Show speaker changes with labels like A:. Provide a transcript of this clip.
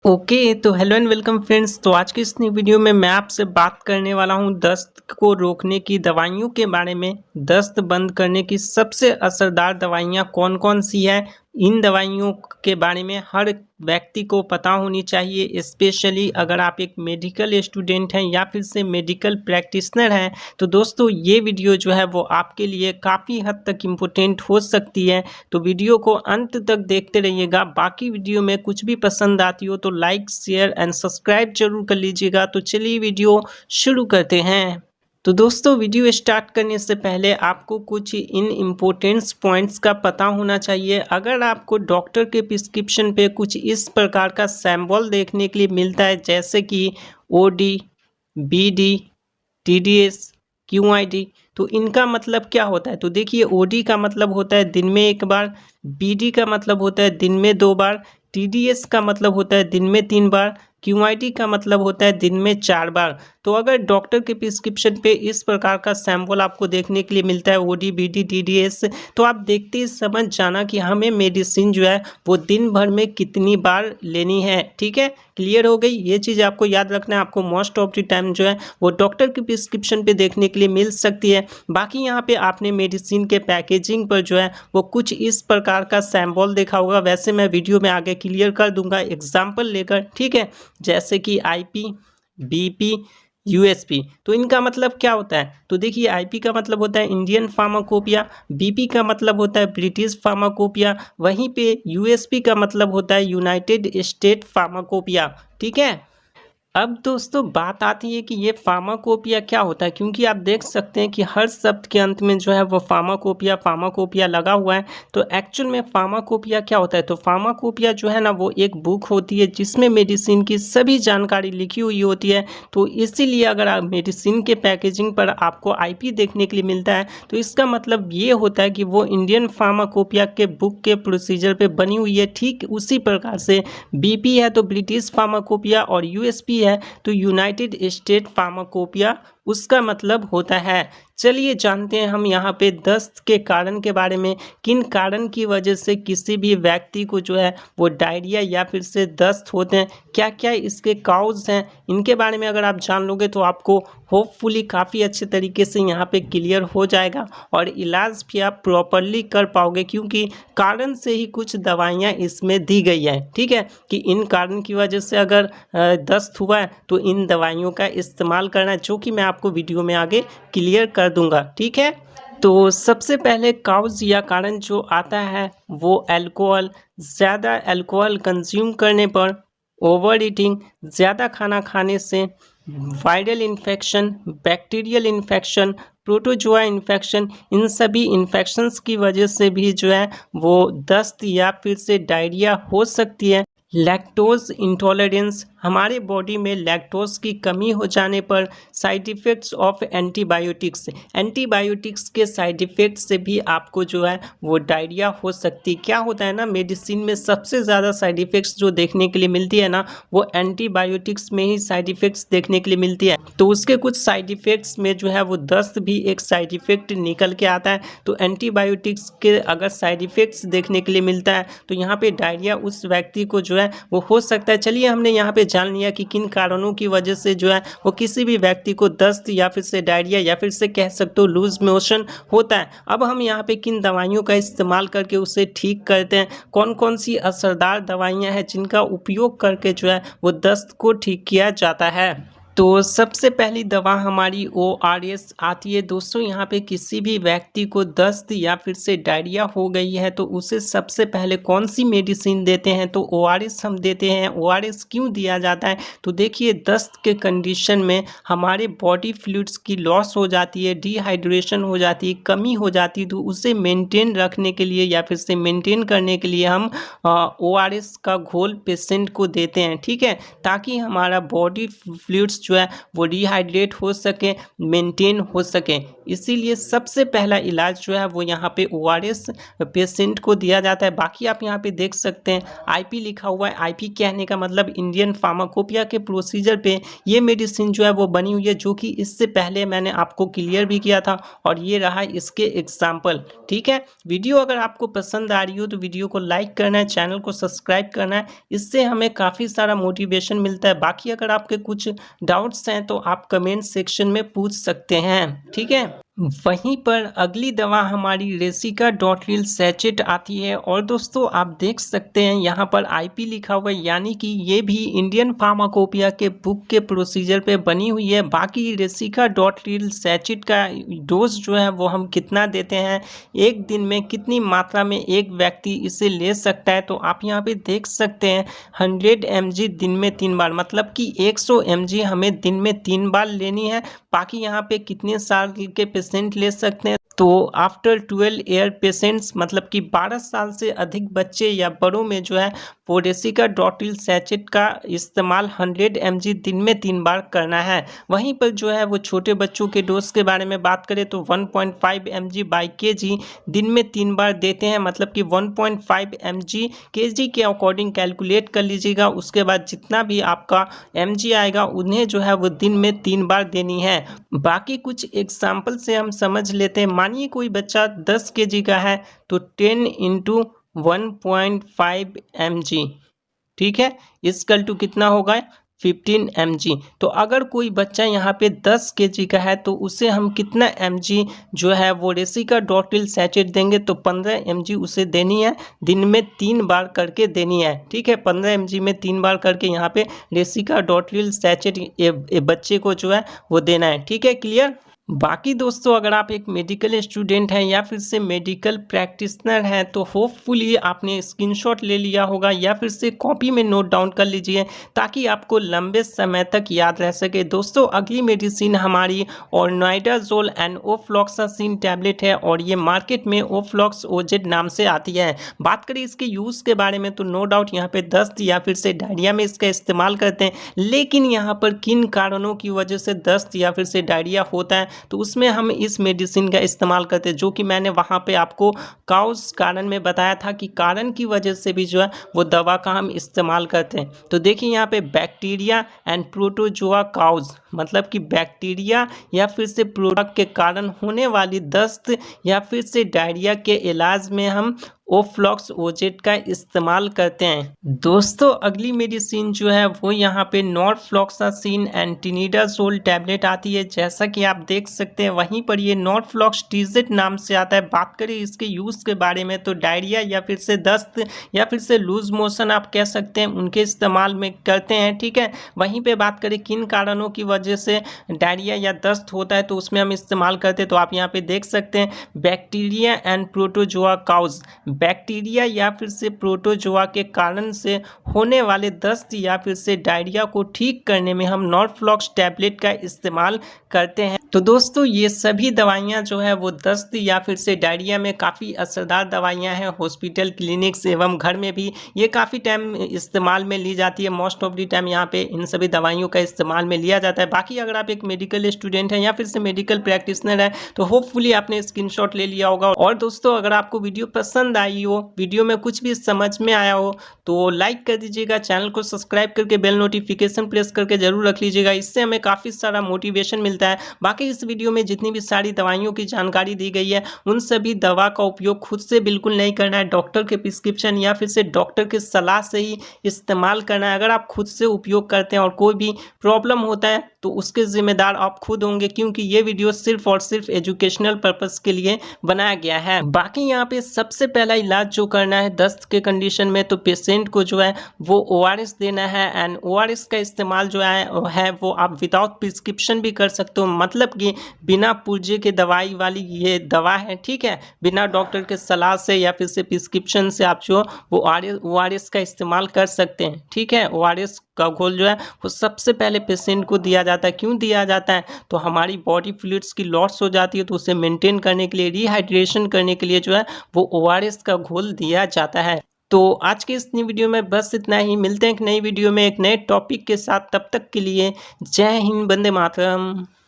A: Okay तो hello and welcome friends. तो आज की इस नई वीडियो में मैं आपसे बात करने वाला हूं दस्त को रोकने की दवाइयों के बारे में। दस्त बंद करने की सबसे असरदार दवाइयां कौन कौन सी है, इन दवाइयों के बारे में हर व्यक्ति को पता होनी चाहिए। स्पेशली अगर आप एक मेडिकल स्टूडेंट हैं या फिर से मेडिकल प्रैक्टिशनर हैं तो दोस्तों ये वीडियो जो है वो आपके लिए काफ़ी हद तक इम्पोर्टेंट हो सकती है। तो वीडियो को अंत तक देखते रहिएगा। बाकी वीडियो में कुछ भी पसंद आती हो तो लाइक शेयर एंड सब्सक्राइब जरूर कर लीजिएगा। तो चलिए वीडियो शुरू करते हैं। तो दोस्तों वीडियो स्टार्ट करने से पहले आपको कुछ इन इम्पोर्टेंट्स पॉइंट्स का पता होना चाहिए। अगर आपको डॉक्टर के प्रिस्क्रिप्शन पे कुछ इस प्रकार का सिंबल देखने के लिए मिलता है जैसे कि OD, BD, TDS, QID, तो इनका मतलब क्या होता है। तो देखिए OD का मतलब होता है दिन में एक बार, BD का मतलब होता है दिन में 2 बार, TDS का मतलब होता है दिन में 3 बार, QID का मतलब होता है दिन में 4 बार। तो अगर डॉक्टर के प्रिस्क्रिप्शन पे इस प्रकार का सैंपल आपको देखने के लिए मिलता है OD, BD, TDS, तो आप देखते ही समझ जाना कि हमें मेडिसिन जो है वो दिन भर में कितनी बार लेनी है। ठीक है, क्लियर हो गई। ये चीज़ आपको याद रखना है। आपको मोस्ट ऑफ द टाइम जो है वो डॉक्टर के प्रिस्क्रिप्शन पे देखने के लिए मिल सकती है। बाकी यहाँ पे आपने मेडिसिन के पैकेजिंग पर जो है वो कुछ इस प्रकार का सैंपल देखा होगा। वैसे मैं वीडियो में आगे क्लियर कर दूंगा एग्जाम्पल लेकर। ठीक है, जैसे कि IP, BP, USP, तो इनका मतलब क्या होता है। तो देखिए IP का मतलब होता है इंडियन फार्माकोपिया, BP का मतलब होता है ब्रिटिश फार्माकोपिया, वहीं पे USP का मतलब होता है यूनाइटेड स्टेट फार्माकोपिया। ठीक है, अब दोस्तों बात आती है कि ये फार्माकोपिया क्या होता है, क्योंकि आप देख सकते हैं कि हर शब्द के अंत में जो है वो फार्माकोपिया लगा हुआ है। तो एक्चुअल में फार्माकोपिया क्या होता है। तो फार्माकोपिया जो है ना वो एक बुक होती है जिसमें मेडिसिन की सभी जानकारी लिखी हुई होती है। तो इसीलिए अगर आप मेडिसिन के पैकेजिंग पर आपको IP देखने के लिए मिलता है तो इसका मतलब ये होता है कि वो इंडियन फार्माकोपिया के बुक के प्रोसीजर पे बनी हुई है। ठीक उसी प्रकार से BP है तो ब्रिटिश फार्माकोपिया और USP है तो यूनाइटेड स्टेट फार्माकोपिया उसका मतलब होता है। चलिए जानते हैं हम यहाँ पे दस्त के कारण के बारे में। किन कारण की वजह से किसी भी व्यक्ति को जो है वो डायरिया या फिर से दस्त होते हैं, क्या क्या इसके काउज हैं, इनके बारे में अगर आप जान लोगे तो आपको होपफुली काफ़ी अच्छे तरीके से यहाँ पे क्लियर हो जाएगा और इलाज भी आप प्रॉपरली कर पाओगे, क्योंकि कारण से ही कुछ दवाइयाँ इसमें दी गई हैं। ठीक है, कि इन कारण की वजह से अगर दस्त हुआ है तो इन दवाइयों का इस्तेमाल करना है, जो कि मैं आपको वीडियो में आगे क्लियर कर दूंगा। ठीक है, तो सबसे पहले काउज या कारण जो आता है वो अल्कोहल, ज़्यादा अल्कोहल कंज्यूम करने पर, ओवर ईटिंग, ज़्यादा खाना खाने से, viral infection, bacterial infection, protozoa infection, इन सभी इन्फेक्शंस की वजह से भी जो है वो दस्त या फिर से डायरिया हो सकती है। लैक्टोज इंटॉलरेंस, हमारे बॉडी में लैक्टोज की कमी हो जाने पर, साइड इफ़ेक्ट्स ऑफ एंटीबायोटिक्स के साइड इफ़ेक्ट से भी आपको जो है वो डायरिया हो सकती है। क्या होता है ना, मेडिसिन में सबसे ज़्यादा साइड इफ़ेक्ट्स जो देखने के लिए मिलती है ना वो एंटीबायोटिक्स में ही साइड इफ़ेक्ट्स देखने के लिए मिलती है। तो उसके कुछ साइड इफ़ेक्ट्स में जो है वो दस्त भी एक साइड इफ़ेक्ट निकल के आता है। तो एंटीबायोटिक्स के अगर साइड इफ़ेक्ट्स देखने के लिए मिलता है तो यहाँ पे डायरिया उस व्यक्ति को जो है वो हो सकता है। चलिए हमने यहाँ पे जान लिया कि किन कारणों की वजह से जो है वो किसी भी व्यक्ति को दस्त या फिर से डायरिया या फिर से कह सकते हो लूज मोशन होता है। अब हम यहाँ पे किन दवाइयों का इस्तेमाल करके उसे ठीक करते हैं, कौन कौन सी असरदार दवाइयाँ हैं जिनका उपयोग करके जो है वो दस्त को ठीक किया जाता है। तो सबसे पहली दवा हमारी ORS आती है। दोस्तों यहाँ पे किसी भी व्यक्ति को दस्त या फिर से डायरिया हो गई है तो उसे सबसे पहले कौन सी मेडिसिन देते हैं, तो ORS हम देते हैं। ORS क्यों दिया जाता है, तो देखिए दस्त के कंडीशन में हमारे बॉडी फ्लूइड्स की लॉस हो जाती है, डिहाइड्रेशन हो जाती है, कमी हो जाती है। तो उसे मेंटेन रखने के लिए या फिर से मेंटेन करने के लिए हम ORS का घोल पेशेंट को देते हैं। ठीक है, ताकि हमारा बॉडी फ्लूइड्स जो है वो डिहाइड्रेट हो सके, मेंटेन हो सके। इसीलिए सबसे पहला इलाज जो है वो यहाँ पे ORS पेशेंट को दिया जाता है। बाकी आप यहाँ पे देख सकते हैं IP लिखा हुआ है। IP कहने का मतलब इंडियन फार्माकोपिया के प्रोसीजर पे ये मेडिसिन जो है वो बनी हुई है, जो कि इससे पहले मैंने आपको क्लियर भी किया था और ये रहा इसके एग्जाम्पल। ठीक है, वीडियो अगर आपको पसंद आ रही हो तो वीडियो को लाइक करना है, चैनल को सब्सक्राइब करना है, इससे हमें काफ़ी सारा मोटिवेशन मिलता है। बाकी अगर आपके कुछ डाउट्स हैं तो आप कमेंट सेक्शन में पूछ सकते हैं। ठीक है, वहीं पर अगली दवा हमारी रेसिकाडोट्रिल सैचेट आती है और दोस्तों आप देख सकते हैं यहाँ पर IP लिखा हुआ है, यानी कि ये भी इंडियन फार्माकोपिया के बुक के प्रोसीजर पे बनी हुई है। बाकी रेसिकाडोट्रिल सैचेट का डोज जो है वो हम कितना देते हैं, एक दिन में कितनी मात्रा में एक व्यक्ति इसे ले सकता है, तो आप यहाँ पे देख सकते हैं 100 mg दिन में 3 बार, मतलब कि 100 mg हमें दिन में 3 बार लेनी है। बाकी यहाँ पे कितने साल के पेशेंट ले सकते हैं, तो आफ्टर 12 ईयर पेशेंट्स, मतलब कि 12 साल से अधिक बच्चे या बड़ों में जो है वो रेसिकाडोट्रिल सैचेट का इस्तेमाल 100 mg दिन में 3 बार करना है। वहीं पर जो है वो छोटे बच्चों के डोज के बारे में बात करें तो 1.5 mg बाई kg दिन में 3 बार देते हैं, मतलब कि 1.5 mg kg के अकॉर्डिंग कैलकुलेट कर लीजिएगा। उसके बाद जितना भी आपका mg आएगा उन्हें जो है वो दिन में 3 बार देनी है। बाकी कुछ एग्जाम्पल से हम समझ लेते हैं। मानिए कोई बच्चा 10 kg का है तो 10 × 1.5 mg, ठीक है, इसकल टू कितना होगा 15 mg। तो अगर कोई बच्चा यहाँ पे 10 kg का है तो उसे हम कितना mg जो है वो रेसिकाडोट्रिल सैचेट देंगे, तो 15 mg उसे देनी है, दिन में 3 बार करके देनी है। ठीक है, 15 mg में 3 बार करके यहाँ पे रेसिकाडोट्रिल सैचेट बच्चे को जो है वो देना है। ठीक है, क्लियर। बाकी दोस्तों अगर आप एक मेडिकल स्टूडेंट हैं या फिर से मेडिकल प्रैक्टिशनर हैं तो होपफुली आपने स्क्रीनशॉट ले लिया होगा या फिर से कॉपी में नोट डाउन कर लीजिए ताकि आपको लंबे समय तक याद रह सके। दोस्तों अगली मेडिसिन हमारी ऑर्नाइडाजोल एंड ओफ्लॉक्सासिन टैबलेट है और ये मार्केट में ओफ्लॉक्स OZ नाम से आती है। बात करें इसके यूज़ के बारे में तो नो डाउट यहाँ पे दस्त या फिर से डायरिया में इसका इस्तेमाल करते हैं, लेकिन यहाँ पर किन कारणों की वजह से दस्त या फिर से डायरिया होता है तो उसमें हम इस मेडिसिन का इस्तेमाल करते हैं, जो कि मैंने वहाँ पे आपको काउज कारण में बताया था कि कारण की वजह से भी जो है वो दवा का हम इस्तेमाल करते हैं। तो देखिए यहाँ पे बैक्टीरिया एंड प्रोटोजोआ काउज, मतलब कि बैक्टीरिया या फिर से प्रोडक्ट के कारण होने वाली दस्त या फिर से डायरिया के इलाज में हम ओफ्लॉक्स OZ का इस्तेमाल करते हैं। दोस्तों अगली मेडिसिन जो है वो यहाँ पे नॉरफ्लॉक्सासिन एंड टिनिडाजोल टैबलेट आती है, जैसा कि आप देख सकते हैं। वहीं पर ये नॉरफ्लॉक्स TZ नाम से आता है। बात करें इसके यूज़ के बारे में तो डायरिया या फिर से दस्त या फिर से लूज मोशन आप कह सकते हैं उनके इस्तेमाल में करते हैं। ठीक है, वहीं पर बात करें किन कारणों की वजह से डायरिया या दस्त होता है तो उसमें हम इस्तेमाल करते हैं, तो आप यहाँ पे देख सकते हैं bacteria and protozoa cause, bacteria या फिर से प्रोटोजोआ के कारण से होने वाले दस्त या फिर से डायरिया को ठीक करने में हम नॉरफ्लॉक्स टैबलेट का इस्तेमाल करते हैं। तो दोस्तों ये सभी दवाइयाँ जो है वो दस्त या फिर से डायरिया में काफ़ी असरदार दवाइयाँ हैं। हॉस्पिटल, क्लिनिक्स एवं घर में भी ये काफ़ी टाइम इस्तेमाल में ली जाती है। मोस्ट ऑफ द टाइम यहाँ पे इन सभी दवाइयों का इस्तेमाल में लिया जाता है। बाकी अगर आप एक मेडिकल स्टूडेंट हैं या फिर से मेडिकल प्रैक्टिशनर है तो होपफुली आपने स्क्रीनशॉट ले लिया होगा। और दोस्तों अगर आपको वीडियो पसंद आई हो, वीडियो में कुछ भी समझ में आया हो तो लाइक कर दीजिएगा, चैनल को सब्सक्राइब करके बेल नोटिफिकेशन प्रेस करके जरूर रख लीजिएगा, इससे हमें काफ़ी सारा मोटिवेशन मिलता है। बाकी इस वीडियो में जितनी भी सारी दवाइयों की जानकारी दी गई है उन सभी दवा का उपयोग खुद से बिल्कुल नहीं करना है, डॉक्टर के प्रिस्क्रिप्शन या फिर से डॉक्टर के सलाह से ही इस्तेमाल करना है। अगर आप खुद से उपयोग करते हैं और कोई भी प्रॉब्लम होता है तो उसके जिम्मेदार आप खुद होंगे, क्योंकि ये वीडियो सिर्फ और सिर्फ एजुकेशनल पर्पस के लिए बनाया गया है। बाकी यहाँ पे सबसे पहला इलाज जो करना है दस्त के कंडीशन में तो पेशेंट को जो है वो ORS देना है। एंड ORS का इस्तेमाल जो है वो आप विदाउट प्रिस्क्रिप्शन भी कर सकते हो, मतलब कि बिना पुर्जे के दवाई वाली ये दवा है। ठीक है, बिना डॉक्टर के सलाह से या फिर से प्रिस्क्रिप्शन से आप जो वो ORS का इस्तेमाल कर सकते हैं। ठीक है, ORS का घोल जो है वो सबसे पहले पेशेंट को दिया जाता है। क्यों दिया जाता है, तो हमारी बॉडी फ्लूइड्स की लॉस हो जाती है तो उसे मेंटेन करने के लिए, रिहाइड्रेशन करने के लिए जो है वो ORS का घोल दिया जाता है। तो आज की इस नई वीडियो में बस इतना ही। मिलते हैं एक नई वीडियो में एक नए टॉपिक के साथ। तब तक के लिए जय हिंद, वंदे मातरम।